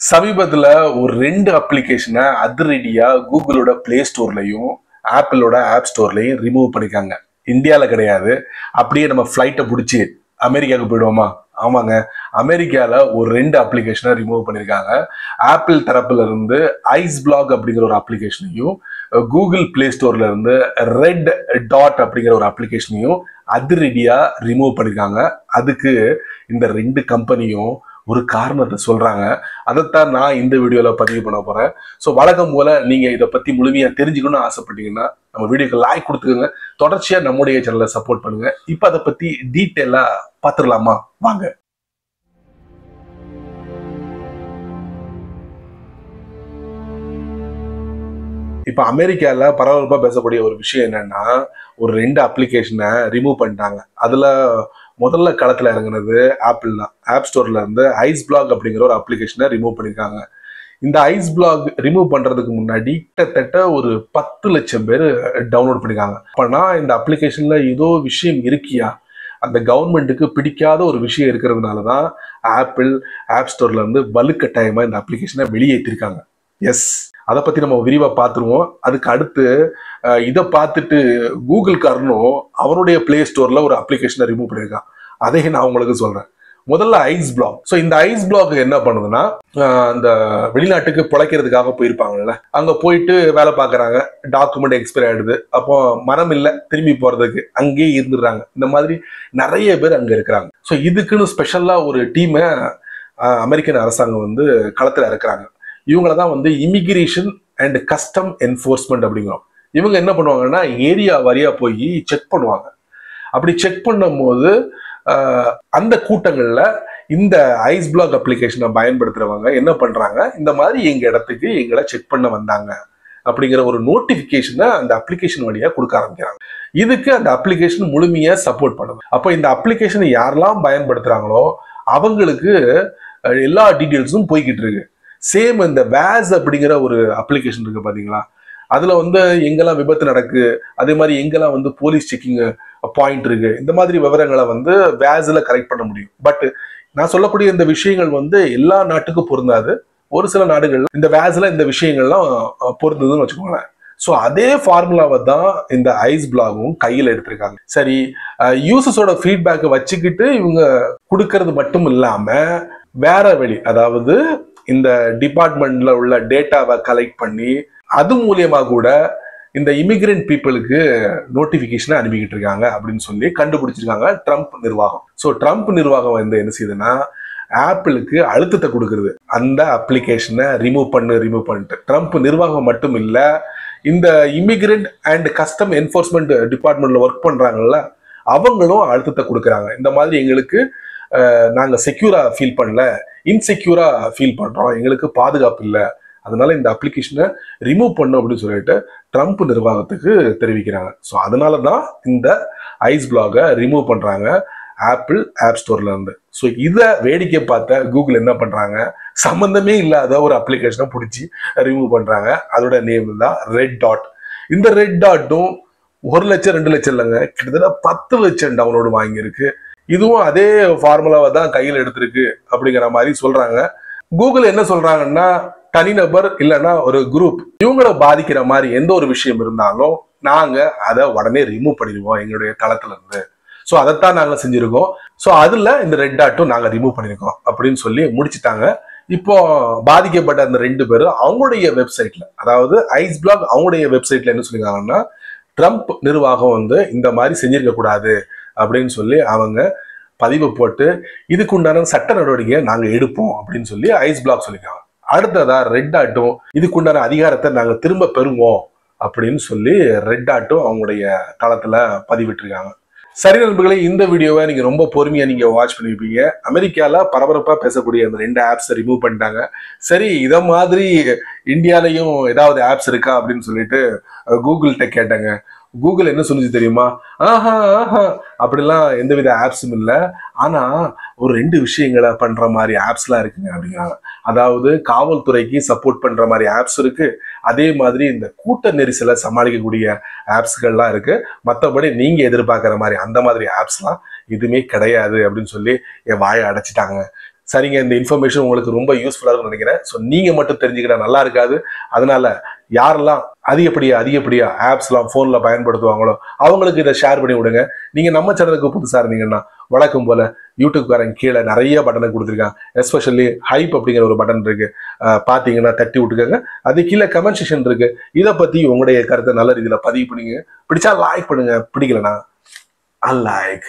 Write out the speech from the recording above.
சமீபத்துல ஒரு 2 அப்ளிகேஷனை அதிரடியா கூகுளோட பிளே ஸ்டோர்லயும் ஆப்பிளோட ஆப் ஸ்டோர்லயும் ரிமூவ் பண்ணிருக்காங்க. இந்தியால கிடையாது. அப்படியே நம்ம ஃபிளைட்டை பிடிச்சி அமெரிக்காவுக்கு போயிடுவோமா? ஆமாங்க, அமெரிக்கால ஒரு 2 அப்ளிகேஷனை ரிமூவ் பண்ணிருக்காங்க. ஆப்பிள் தரப்புல இருந்து ஐஸ் பிளாக் அப்படிங்கிற ஒரு அப்ளிகேஷனையும், கூகுள் பிளே ஸ்டோர்ல இருந்து ரெட் டாட் அப்படிங்கிற ஒரு அப்ளிகேஷனையும் அதிரடியா ரிமூவ் பண்ணிருக்காங்க. அதுக்கு இந்த 2 கம்பெனியும் ஒரு காரணத்தை சொல்றாங்க. அதைத்தான் நான் இந்த வீடியோல பதிவு பண்ண போறேன். ஸோ வழக்கம் போல நீங்க இதை பத்தி முழுமையா தெரிஞ்சுக்கணும்னு ஆசைப்பட்டீங்கன்னா நம்ம வீடியோக்கு லைக் கொடுத்துக்கோங்க. தொடர்ச்சியா நம்முடைய சேனலை சப்போர்ட் பண்ணுங்க. இப்ப அதை பத்தி டீட்டெயிலா பாத்துடலாமா? வாங்க. இப்ப அமெரிக்கால பரபரப்பா பேசக்கூடிய ஒரு விஷயம் என்னன்னா, ஒரு 2 அப்ளிகேஷனை ரிமூவ் பண்ணிட்டாங்க. அதுல முதல்ல களத்துல இறங்குனது ஆப்பிள் தான். ஆப் ஸ்டோர்ல இருந்து ஐஸ் பிளாக் அப்படிங்கிற ஒரு அப்ளிகேஷனை ரிமூவ் பண்ணிருக்காங்க. இந்த ஐஸ் பிளாக் ரிமூவ் பண்றதுக்கு முன்னாடி கிட்டத்தட்ட ஒரு 10 லட்சம் பேர் டவுன்லோட் பண்ணிருக்காங்க. அப்பனா இந்த அப்ளிகேஷன்ல ஏதோ விஷயம் இருக்கியா? அந்த கவர்மெண்ட்டுக்கு பிடிக்காத ஒரு விஷயம் இருக்கிறதுனாலதான் ஆப்பிள் ஆப் ஸ்டோர்ல இருந்து வலுக்கட்டாயமா இந்த அப்ளிகேஷனை வெளியேற்றிருக்காங்க. எஸ், அதை பத்தி நம்ம விரிவா பார்த்துருவோம். அதுக்கு அடுத்து இதை பார்த்துட்டு கூகுள் காரனும் அவனுடைய பிளே ஸ்டோர்ல ஒரு அப்ளிகேஷனை ரிமூவ் பண்ணியிருக்கான். அதையும் நான் உங்களுக்கு சொல்றேன். முதல்ல ஐஸ் பிளாக். ஸோ இந்த ஐஸ் பிளாக் என்ன பண்ணுதுன்னா, அந்த வெளிநாட்டுக்கு பிழைக்கிறதுக்காக போயிருப்பாங்கல்ல, அங்க போயிட்டு வேலை பார்க்கறாங்க, டாக்குமெண்ட் எக்ஸ்பைர் ஆயிடுது, அப்போ மனம் இல்லை திரும்பி போறதுக்கு, அங்கேயே இருந்துடுறாங்க. இந்த மாதிரி நிறைய பேர் அங்க இருக்கிறாங்க. ஸோ இதுக்குன்னு ஸ்பெஷலா ஒரு டீமை அமெரிக்கன் அரசாங்கம் வந்து களத்துல இருக்கிறாங்க. இவங்கள தான் வந்து இமிகிரேஷன் அண்ட் கஸ்டம் என்ஃபோர்ஸ்மெண்ட் அப்படிங்கிறோம். இவங்க என்ன பண்ணுவாங்கன்னா ஏரியா வாரியா போய் செக் பண்ணுவாங்க. அப்படி செக் பண்ணும் போது அந்த கூட்டங்கள்ல இந்த ஐஸ் பிளாக் அப்ளிகேஷனை பயன்படுத்துறவங்க என்ன பண்றாங்க, இந்த மாதிரி எங்க இடத்துக்கு எங்களை செக் பண்ண வந்தாங்க அப்படிங்கிற ஒரு நோட்டிபிகேஷனை அந்த அப்ளிகேஷன் வழியா கொடுக்க ஆரம்பிக்கிறாங்க. இதுக்கு அந்த அப்ளிகேஷன் முழுமையா சப்போர்ட் பண்ணுது. அப்போ இந்த அப்ளிகேஷனை யாரெல்லாம் பயன்படுத்துறாங்களோ அவங்களுக்கு எல்லா டீட்டெயில்ஸும் போய்கிட்டு இருக்கு. சேம் இந்த வேஸ் அப்படிங்கிற ஒரு அப்ளிகேஷன் இருக்கு பாத்தீங்களா, அதுல வந்து எங்கெல்லாம் விபத்து நடக்கு, அதே மாதிரி எங்கெல்லாம் வந்து போலீஸ் செக்கிங் பாயிண்ட் இருக்கு, இந்த மாதிரி விவரங்களை வந்து வேஸ்ல கரெக்ட் பண்ண முடியும். பட் நான் சொல்லக்கூடிய இந்த விஷயங்கள் வந்து எல்லா நாட்டுக்கும் பொருந்தாது. ஒரு சில நாடுகள்ல இந்த வேஸ்ல இந்த விஷயங்கள்லாம் பொருந்ததுன்னு வச்சுக்கோங்களேன். ஸோ அதே ஃபார்முலாவை தான் இந்த ஐஸ் பிளாகும் கையில் எடுத்திருக்காங்க. சரி, யூசர்ஸோட ஃபீட்பேக்கை வச்சுக்கிட்டு இவங்க கொடுக்கறது மட்டும் இல்லாம வேற வழி, அதாவது இந்த டிபார்ட்மெண்ட்ல உள்ள டேட்டாவை கலெக்ட் பண்ணி அது மூலியமா கூட இந்த இமிகிரண்ட் பீப்புளுக்கு நோட்டிபிகேஷனை அனுப்பிக்கிட்டு இருக்காங்க அப்படின்னு சொல்லி கண்டுபிடிச்சிருக்காங்க ட்ரம்ப் நிர்வாகம். ஸோ ட்ரம்ப் நிர்வாகம் வந்து என்ன செய்யுதுன்னா, ஆப்பிளுக்கு அழுத்தத்தை கொடுக்குறது, அந்த அப்ளிகேஷனை ரிமூவ் பண்ணிட்டு. ட்ரம்ப் நிர்வாகம் மட்டும் இல்ல, இந்த இமிகிரண்ட் அண்ட் கஸ்டம் என்ஃபோர்ஸ்மெண்ட் டிபார்ட்மெண்ட்ல ஒர்க் பண்றாங்கல்ல, அவங்களும் அழுத்தத்தை கொடுக்குறாங்க. இந்த மாதிரி எங்களுக்கு நாங்க செக்யூரா ஃபீல் பண்ணல, இன்செக்யூரா ஃபீல் பண்றோம், எங்களுக்கு பாதுகாப்பு இல்லை, அதனால இந்த அப்ளிகேஷனை ரிமூவ் பண்ணும் அப்படின்னு சொல்லிட்டு ட்ரம்ப் நிர்வாகத்துக்கு தெரிவிக்கிறாங்க. ஸோ அதனாலதான் இந்த ஐஸ் பிளாகை ரிமூவ் பண்றாங்க ஆப்பிள் ஆப் ஸ்டோர்ல இருந்து. ஸோ இதை வேடிக்கை பார்த்த கூகுள் என்ன பண்றாங்க, சம்பந்தமே இல்லாத ஒரு அப்ளிகேஷனை பிடிச்சி ரிமூவ் பண்றாங்க. அதோட நேம் தான் ரெட் டாட். இந்த ரெட் டாட்டும் 1 லட்சம் 2 லட்சம் இல்லைங்க, கிட்டத்தட்ட 10 லட்சம் டவுன்லோடு வாங்கியிருக்கு. இதுவும் அதே ஃபார்முலாவை தான் கையில் எடுத்திருக்கு அப்படிங்கிற மாதிரி சொல்றாங்க. கூகுள் என்ன சொல்றாங்கன்னா, தனிநபர் இல்லைன்னா ஒரு குரூப் இவங்களை பாதிக்கிற மாதிரி எந்த ஒரு விஷயம் இருந்தாலும் நாங்க அதை உடனே ரிமூவ் பண்ணிடுவோம் எங்களுடைய தளத்துல இருந்து. ஸோ அதைத்தான் நாங்க செஞ்சிருக்கோம். ஸோ அதுல இந்த ரெட் டாட்டும் நாங்க ரிமூவ் பண்ணிருக்கோம் அப்படின்னு சொல்லி முடிச்சுட்டாங்க. இப்போ பாதிக்கப்பட்ட அந்த 2 பேரும் அவங்களுடைய வெப்சைட்ல, அதாவது ஐஸ் பிளாக் அவங்களுடைய வெப்சைட்ல என்ன சொல்லிருக்காங்கன்னா, ட்ரம்ப் நிர்வாகம் வந்து இந்த மாதிரி செஞ்சிருக்க கூடாது அப்படின்னு சொல்லி அவங்க பதிவு போட்டு இதுக்கு உண்டான சட்ட நடவடிக்கையை நாங்க எடுப்போம் அப்படின்னு சொல்லி ஐஸ் பிளாக் சொல்லிருக்காங்க. அடுத்ததா ரெட் டாட்டும் இதுக்குண்டான அதிகாரத்தை நாங்க திரும்ப பெறுவோம் அப்படின்னு சொல்லி ரெட் டாட்டும் அவங்களுடைய தளத்துல பதிவிட்டிருக்காங்க. சரி நண்பர்களே, இந்த வீடியோவை நீங்க ரொம்ப பொறுமையா நீங்க வாட்ச் பண்ணிருப்பீங்க. அமெரிக்கால பரபரப்பா பேசக்கூடிய அந்த 2 ஆப்ஸை ரிமூவ் பண்ணிட்டாங்க. சரி, இத மாதிரி இந்தியாலையும் ஏதாவது ஆப்ஸ் இருக்கா அப்படின்னு சொல்லிட்டு கூகுள்கிட்ட கேட்டாங்க. கூகுள் என்ன சொல்லுச்சு தெரியுமா? ஆஹா அப்படிலாம் எந்தவித ஆப்ஸும் இல்லை, ஆனா ஒரு 2 விஷயங்களை பண்ற மாதிரி ஆப்ஸ்லாம் இருக்குங்க அப்படிங்கிறாங்க. அதாவது காவல்துறைக்கு சப்போர்ட் பண்ற மாதிரி ஆப்ஸ் இருக்கு, அதே மாதிரி இந்த கூட்ட நெரிசலை சமாளிக்கக்கூடிய ஆப்ஸ்கள்லாம் இருக்கு. மற்றபடி நீங்க எதிர்பார்க்கிற மாதிரி அந்த மாதிரி ஆப்ஸ்லாம் எதுவுமே கிடையாது அப்படின்னு சொல்லி என் வாயை அடைச்சிட்டாங்க. சரிங்க, இந்த இன்ஃபர்மேஷன் உங்களுக்கு ரொம்ப யூஸ்ஃபுல்லா இருக்கும்னு நினைக்கிறேன். ஸோ நீங்க மட்டும் தெரிஞ்சுக்கிட்டா நல்லா இருக்காது. அதனால யாரெல்லாம் அதிகப்படியா ஆப்ஸ்லாம் ஃபோன்ல பயன்படுத்துவாங்களோ அவங்களுக்கு இதை ஷேர் பண்ணி விடுங்க. நீங்க நம்ம சேனலுக்கு புதுசா இருந்தீங்கன்னா வழக்கம் போல யூடியூப்காரன் கீழே நிறைய பட்டனை கொடுத்துருக்கான். எஸ்பெஷலி ஹைப் அப்படிங்கிற ஒரு பட்டன் இருக்கு, பாத்தீங்கன்னா தட்டி விட்டுக்கோங்க. அது கீழே கமெண்ட் செக்ஷன் இருக்கு. இதை பத்தி உங்களுடைய கருத்தை நல்ல ரீதியில பதிவு பண்ணுங்க. பிடிச்சா லைக் பண்ணுங்க, பிடிக்கலனா அன்லைக்.